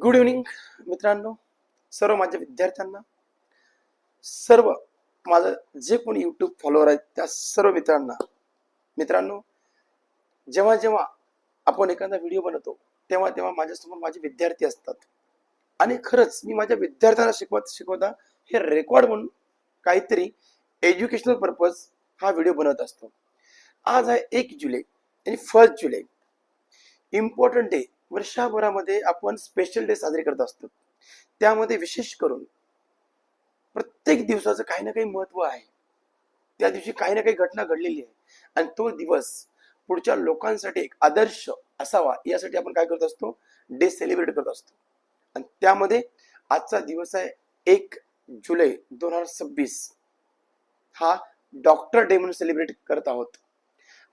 Good evening मित्रांनो, सर्व माझ्या विद्यार्थ्यांना, सर्व माझं जे कोणी यूट्यूब फॉलोअर आहेत त्या सर्व मित्रांनो, जेव्हा जेव्हा आपण एखादा व्हिडिओ बनवतो तेव्हा तेव्हा माझ्यासमोर माझे विद्यार्थी असतात आणि खरंच मी माझ्या विद्यार्थ्यांना शिकवता हे रेकॉर्ड म्हणून काहीतरी एज्युकेशनल पर्पज हा व्हिडिओ बनवत असतो. आज आहे 1 जुलै आणि 1 जुलै इम्पॉर्टंट डे. वर्षभरामध्ये आपण स्पेशल डे साजरे करत असतो. त्यामध्ये विशेष करून प्रत्येक दिवसाचं काही ना काही महत्व आहे. त्या दिवशी काही ना काही घटना घडलेली आहे आणि तो दिवस पुढच्या लोकांसाठी एक आदर्श असावा यासाठी आपण काय करत असतो, डे सेलिब्रेट करत असतो. आणि त्यामध्ये आजचा दिवस आहे 1 जुलै 2026. हा डॉक्टर डे म्हणून सेलिब्रेट करत आहोत.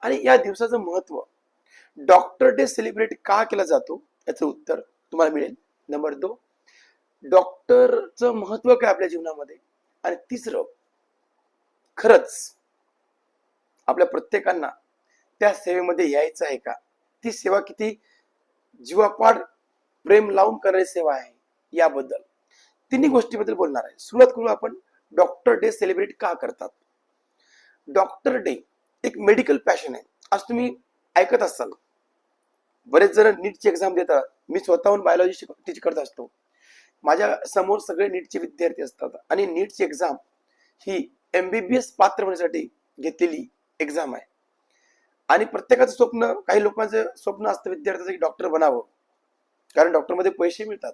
आणि या दिवसाचं महत्व, डॉक्टर डे सेलिब्रेट का केला जातो याचं उत्तर तुम्हाला मिळेल. नंबर 2, डॉक्टरचं महत्व काय आपल्या जीवनामध्ये. आणि तिसरं, खरंच आपल्या प्रत्येकांना त्या सेवेमध्ये यायचं आहे का, ती सेवा किती जीवापाड प्रेम लावून करणारी सेवा आहे याबद्दल, तिन्ही गोष्टीबद्दल बोलणार आहे. सुरुवात करू आपण डॉक्टर डे सेलिब्रेट का करतात. डॉक्टर डे एक मेडिकल पॅशन आहे. आज तुम्ही ऐकत असाल बरेच जण नीटची एक्झाम देतात. मी स्वतःहून बायोलॉजी टीच करत असतो. माझ्या समोर सगळे नीटचे विद्यार्थी असतात आणि नीटची एक्झाम ही MBBS पात्र होण्यासाठी घेतलेली एक्झाम आहे. आणि प्रत्येकाचं स्वप्न, काही लोकांचं स्वप्न असतं विद्यार्थ्याचं की डॉक्टर बनावं, कारण डॉक्टरमध्ये पैसे मिळतात,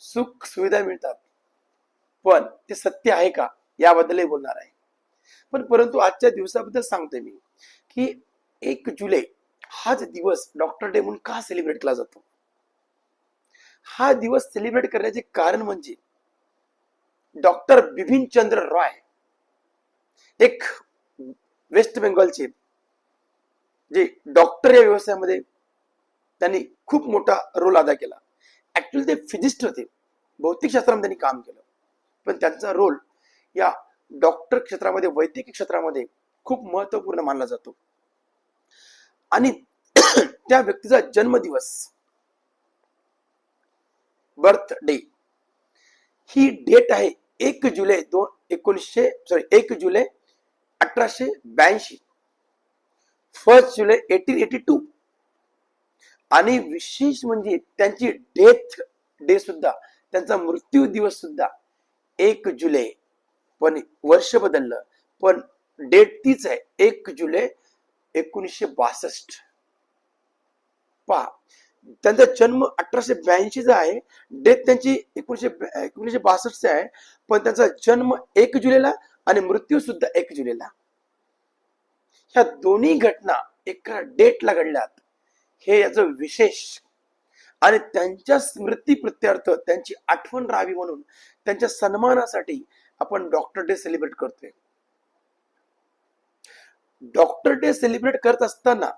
सुख सुविधा मिळतात. पण ते सत्य आहे का याबद्दलही बोलणार आहे. परंतु आजच्या दिवसाबद्दल सांगतोय मी की 1 जुलै हाच दिवस डॉक्टर डे म्हणून का सेलिब्रेट केला जातो. हा दिवस सेलिब्रेट करण्याचे कारण म्हणजे डॉक्टर बिपिन चंद्र रॉय, एक वेस्ट बेंगॉलचे जे डॉक्टर या व्यवसायामध्ये त्यांनी खूप मोठा रोल अदा केला. ऍक्च्युअली ते फिजिस्ट होते, भौतिकशास्त्रामध्ये त्यांनी काम केलं, पण त्यांचा रोल या डॉक्टर क्षेत्रामध्ये, वैद्यकीय क्षेत्रामध्ये खूप महत्वपूर्ण मानला जातो. आणि त्या व्यक्तीचा जन्मदिवस, बर्थ डे, ही डेट आहे 1 जुलै 1882, 1 जुलै 1882. आणि विशेष म्हणजे त्यांची डेथ डे सुद्धा, त्यांचा मृत्यू दिवस सुद्धा 1 जुलै. पण वर्ष बदललं, पण डेट तीच आहे, 1 जुलै 1962. पहा, त्यांचा जन्म 1882 चा आहे, डेथ त्यांची 1962 आहे, पण त्यांचा जन्म 1 जुलैला आणि मृत्यू सुद्धा 1 जुलैला. ह्या दोन्ही घटना एका डेटला घडल्यात, हे याचं विशेष. आणि त्यांच्या स्मृती प्रित्यर्थ, त्यांची आठवण राहावी म्हणून, त्यांच्या सन्मानासाठी आपण डॉक्टर डे सेलिब्रेट करतोय. डॉक्टर डे सेलिब्रेट करत असताना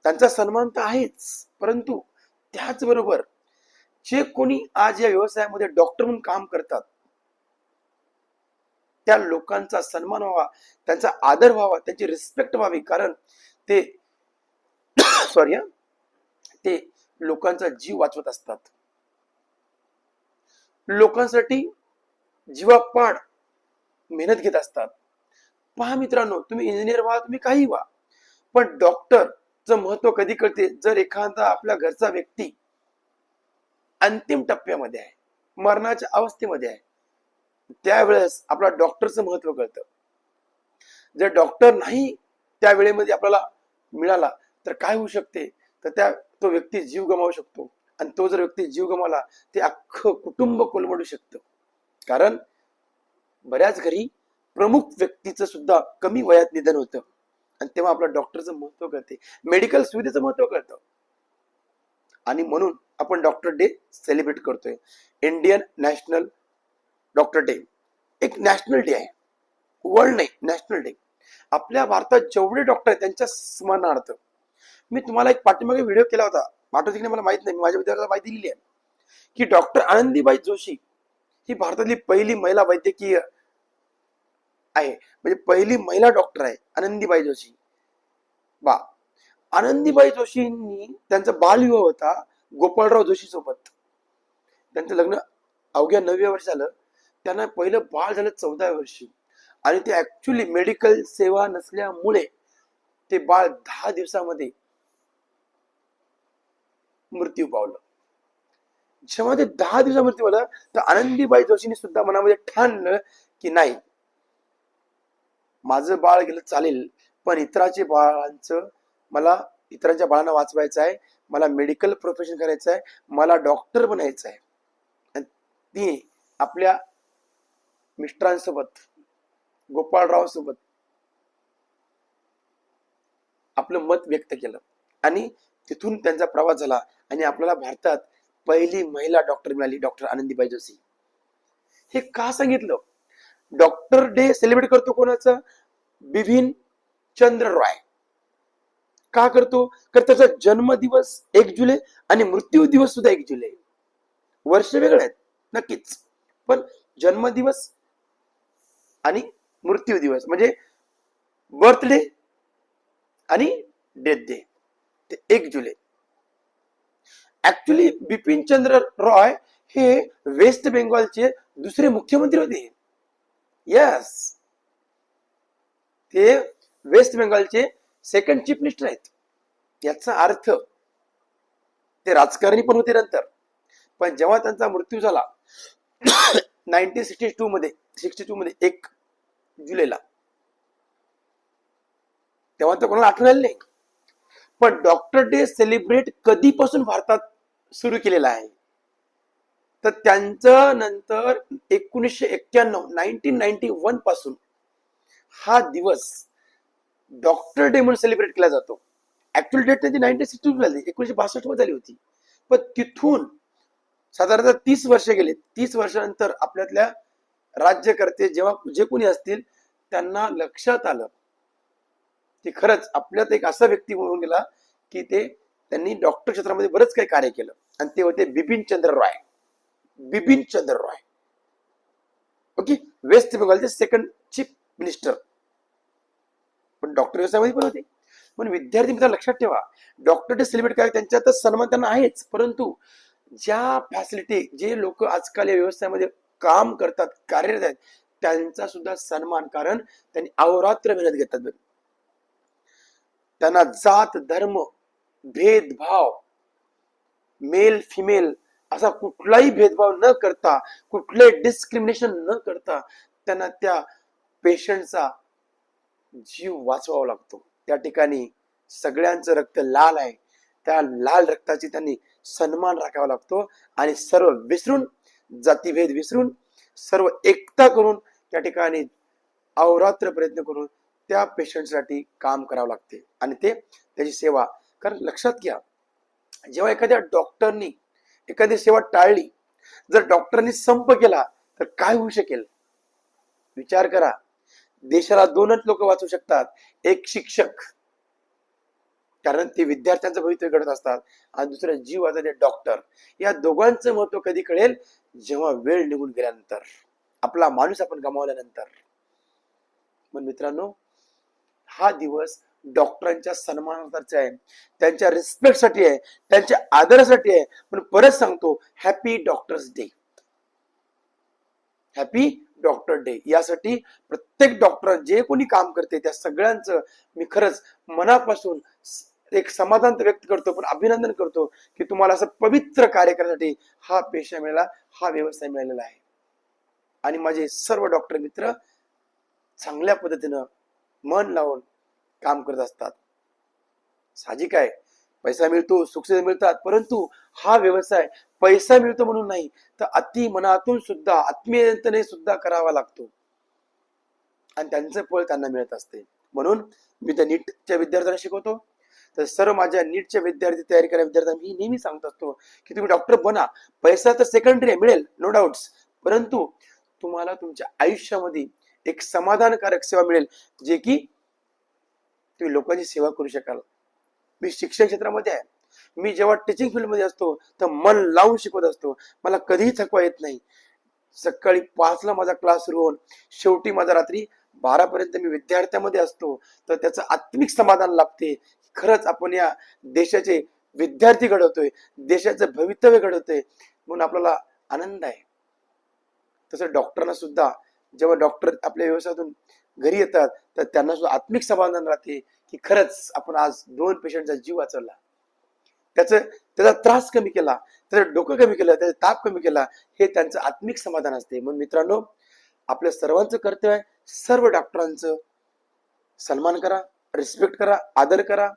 त्यांचा सन्मान तर आहेच, परंतु त्याचबरोबर जे कोणी आज या व्यवसायामध्ये डॉक्टर म्हणून काम करतात त्या लोकांचा सन्मान व्हावा, त्यांचा आदर व्हावा, त्यांची रिस्पेक्ट व्हावी. कारण ते ते लोकांचा जीव वाचवत असतात, लोकांसाठी जीवापाड मेहनत घेत असतात. पहा मित्रांनो, तुम्ही इंजिनियर व्हा, तुम्ही काही व्हा, पण डॉक्टरचं महत्व कधी कळते, जर एखादा आपल्या घरचा व्यक्ती अंतिम टप्प्यामध्ये आहे, मरणाच्या अवस्थेमध्ये आहे, त्यावेळेस आपला डॉक्टरचं महत्व कळतं. जर डॉक्टर नाही त्या वेळेमध्ये आपल्याला मिळाला तर काय होऊ शकते, तर तो व्यक्ती जीव गमावू शकतो. आणि तो जर व्यक्ती जीव गमावला, ते अख्खं कुटुंब कोलमडू शकतं. कारण बऱ्याच घरी प्रमुख व्यक्तीचं सुद्धा कमी वयात निधन होतं, आणि तेव्हा आपल्या डॉक्टरचं महत्व कळते, मेडिकल सुविधेचं महत्व कळतं. आणि म्हणून आपण डॉक्टर डे सेलिब्रेट करतोय. इंडियन नॅशनल डॉक्टर डे एक नॅशनल डे आहे, वर्ल्ड नाही, नॅशनल डे. आपल्या भारतात जेवढे डॉक्टर आहेत त्यांच्या स्मरणार्थ मी तुम्हाला एक पाठीमागे व्हिडिओ केला होता, आठवते की मला माहित नाही, मी माझ्या विद्यार्थ्याला माहिती दिलेली आहे की डॉक्टर आनंदीबाई जोशी ही भारतातली पहिली महिला वैद्यकीय आहे, म्हणजे पहिली महिला डॉक्टर आहे आनंदीबाई जोशी. आनंदीबाई जोशींनी त्यांचा बालविवाह होता, गोपाळराव जोशी सोबत. त्यांचं लग्न अवघ्या 9व्या वर्ष झालं. त्यांना पहिलं बाळ झालं 14व्या वर्षी. आणि ते ऍक्च्युली मेडिकल सेवा नसल्यामुळे ते बाळ 10 दिवसामध्ये मृत्यू पावलं. जेव्हा ते 10 दिवसा मृत्यू पावलं तर आनंदीबाई जोशींनी सुद्धा मनामध्ये ठाणलं की नाही, माझं बाळ गेलं चालेल, पण इतरांच्या बाळांना वाचवायचं आहे, मला मेडिकल प्रोफेशन करायचं आहे, मला डॉक्टर बनायचं आहे. आणि ती आपल्या मिस्टरांसोबत, गोपाळराव सोबत आपलं मत व्यक्त केलं आणि तिथून त्यांचा प्रवास झाला आणि आपल्याला भारतात पहिली महिला डॉक्टर मिळाली, डॉक्टर आनंदीबाई जोशी. हे का सांगितलं? डॉक्टर डे सेलिब्रेट करतो कोणाचा? बिपिन चंद्र रॉय. का करतो? तर त्याचा जन्मदिवस 1 जुलै आणि मृत्यू दिवस सुद्धा 1 जुलै. वर्ष वेगळे आहेत नक्कीच, पण जन्मदिवस आणि मृत्यू दिवस म्हणजे बर्थडे आणि डेथ डे ते 1 जुलै. ऍक्च्युली बिपिन चंद्र रॉय हे वेस्ट बेंगॉलचे दुसरे मुख्यमंत्री होते. यस, ते वेस्ट बेंगॉलचे सेकंड चीफ मिनिस्टर आहेत. याचा अर्थ ते राजकारणी पण होते नंतर. पण जेव्हा त्यांचा मृत्यू झाला 1962 मध्ये 1 जुलैला, तेव्हा तर कोणाला आठवण आली नाही. पण डॉक्टर डे सेलिब्रेट कधीपासून भारतात सुरू केलेला आहे? तर त्यांचं नंतर 1991 पासून हा दिवस डॉक्टर डे म्हणून सेलिब्रेट केला जातो. ऍक्च्युअल डेट त्यांची 1962 झाली, 1962 मध्ये झाली होती. पण तिथून साधारणतः 30 वर्ष गेले. 30 वर्षानंतर आपल्यातल्या राज्यकर्ते जेव्हा जे कोणी असतील त्यांना लक्षात आलं की खरंच आपल्यात एक असा व्यक्ती होऊन गेला की त्यांनी डॉक्टर क्षेत्रामध्ये बरंच काही कार्य केलं, आणि ते होते बिपिन चंद्र रॉय. बिपिन चंद्र रॉय, ओके, वेस्ट बेंगॉलचे सेकंड चीफ मिनिस्टर, पण डॉक्टर व्यवसायामध्ये पण होते. पण विद्यार्थी मित्रांनो लक्षात ठेवा, डॉक्टर डे सेलिब्रेट काय त्यांच्यात सन्मान त्यांना आहेच, परंतु ज्या फॅसिलिटी जे लोक आजकाल या व्यवसायामध्ये काम करतात, कार्यरत आहेत, त्यांचा सुद्धा सन्मान, कारण त्यांनी अहोरात्र मेहनत घेतात. त्यांना जात धर्म भेदभाव, मेल फिमेल असा कुठलाही भेदभाव न करता, कुठले डिस्क्रिमिनेशन न करता त्यांना त्या पेशंटचा जीव वाचवावा लागतो. त्या ठिकाणी सगळ्यांचं रक्त लाल आहे, त्या लाल रक्ताची त्यांनी सन्मान राखावा लागतो आणि सर्व विसरून, जातीभेद विसरून, सर्व एकता करून त्या ठिकाणी अहोरात्र प्रयत्न करून त्या पेशंटसाठी काम करावं लागते आणि त्याची सेवा. कारण लक्षात घ्या, जेव्हा एखाद्या डॉक्टरनी एखादी सेवा टाळली, जर डॉक्टरनी संप केला तर काय होऊ शकेल? विचार करा. देशाला 2च लोक वाचू शकतात, एक शिक्षक, कारण ते विद्यार्थ्यांचं भवितव्य घडत असतात, आणि दुसरा जीव वाचवणारे डॉक्टर. या दोघांचं महत्व कधी कळेल? जेव्हा वेळ निघून गेल्यानंतर, आपला माणूस आपण गमावल्यानंतर. पण मित्रांनो, हा दिवस डॉक्टरांच्या सन्मानासाठी आहे, त्यांच्या रिस्पेक्टसाठी आहे, त्यांच्या आदरासाठी आहे. पण परत सांगतो, happy doctors day, happy doctor day. यासाठी प्रत्येक डॉक्टर जे कोणी काम करते त्या सगळ्यांचं मी खरंच मनापासून एक समाधान व्यक्त करतो, पण अभिनंदन करतो की तुम्हाला असं पवित्र कार्य करण्यासाठी हा पेशा मिळाला, हा व्यवसाय मिळालेला आहे. आणि माझे सर्व डॉक्टर मित्र चांगल्या पद्धतीनं मन लावून काम करत असतात. साहजिक आहे, पैसा मिळतो, सुखसुविधा मिळतात, परंतु हा व्यवसाय पैसा मिळतो म्हणून नाही, तर अति मनातून सुद्धा, आत्मीयतेने सुद्धा करावा लागतो, आणि त्यांचं फळ त्यांना मिळत असते. म्हणून मी त्या नीटच्या विद्यार्थ्यांना शिकवतो. तर सर्व माझ्या नीटच्या विद्यार्थी तयारी करा विद्यार्थ्यांना मी नेहमी सांगत असतो की तुम्ही डॉक्टर बना. पैसा तर सेकंडरी मिळेल, नो डाऊट्स, परंतु तुम्हाला तुमच्या आयुष्यामध्ये एक समाधानकारक सेवा मिळेल, जे की तुम्ही लोकांची सेवा करू शकाल. मी शिक्षण क्षेत्रामध्ये आहे, मी जेव्हा टीचिंग फील्ड मध्ये असतो तर मन लावून शिकवत असतो, मला कधीही थकवा येत नाही. सकाळी 5ला माझा क्लास सुरू होऊन शेवटी माझा रात्री 12 पर्यंत मी विद्यार्थ्यांमध्ये असतो, तर त्याचं आत्मिक समाधान लाभते. खरंच आपण या देशाचे विद्यार्थी घडवतोय, देशाचं भवितव्य घडवतोय, म्हणून आपल्याला आनंद आहे. तसं डॉक्टरांना सुद्धा जेव्हा डॉक्टर आपल्या व्यवसायातून घरी येतात तर त्यांना सुद्धा आत्मिक समाधान राहते की खरंच आपण आज 2 पेशंटचा जीव वाचवला, त्याचा त्रास कमी केला, त्याचं डोकं कमी केलं, त्याचा ताप कमी केला, हे त्यांचं आत्मिक समाधान असते. म्हणून मित्रांनो, आपल्या सर्वांचं कर्तव्य आहे सर्व डॉक्टरांचं सन्मान करा, रिस्पेक्ट करा, आदर करा,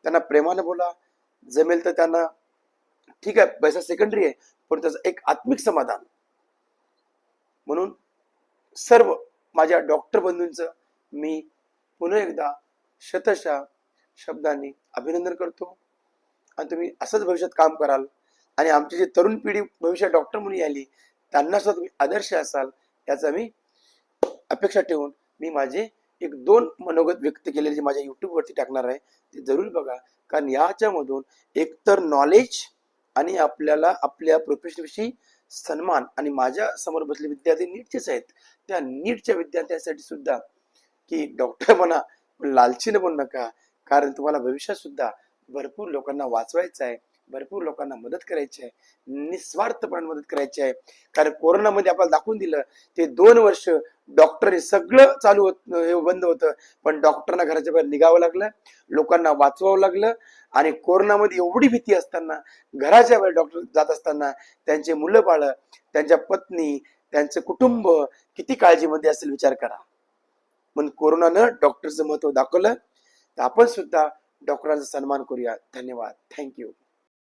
त्यांना प्रेमाने बोला, जमेल तर त्यांना ठीक आहे पैसा सेकंडरी आहे पण त्याचं एक आत्मिक समाधान. म्हणून सर्व माझ्या डॉक्टर बंधूंचं मी पुन्हा एकदा शतशः शब्दांनी अभिनंदन करतो. आणि तुम्ही असंच भविष्यात काम कराल आणि आमची जी तरुण पिढी भविष्यात डॉक्टर म्हणून आली त्यांना सुद्धा तुम्ही आदर्श असाल याचा मी अपेक्षा ठेवून मी माझे 1-2 मनोगत व्यक्त केलेले जे माझ्या YouTube वरती टाकणार आहे ते जरूर बघा. कारण याच्यामधून एकतर नॉलेज आणि आपल्याला आपल्या प्रोफेशनविषयी सन्मान, आणि माझ्या समोर बसले विद्यार्थी नीटचेच आहेत, त्या नीटच्या विद्यार्थ्यांसाठी सुद्धा की डॉक्टर म्हणा पण लालचीने बनू नका, कारण तुम्हाला भविष्यात सुद्धा भरपूर लोकांना वाचवायचं आहे, भरपूर लोकांना मदत करायची आहे, निस्वार्थपणे मदत करायची आहे. कारण कोरोनामध्ये आपल्याला दाखवून दिलं ते 2 वर्ष डॉक्टरने सगळं चालू होत बंद होतं पण डॉक्टरना घराच्या बाहेर निघावं लागलं, लोकांना वाचवावं लागलं. आणि कोरोनामध्ये एवढी भीती असताना घराच्या बाहेर डॉक्टर जात असताना त्यांचे मुलं बाळ, त्यांच्या पत्नी, त्यांचं कुटुंब किती काळजीमध्ये असेल विचार करा. म्हणून कोरोनानं डॉक्टरचं महत्व दाखवलं, तर आपण सुद्धा डॉक्टरांचा सन्मान करूया. धन्यवाद. थँक्यू.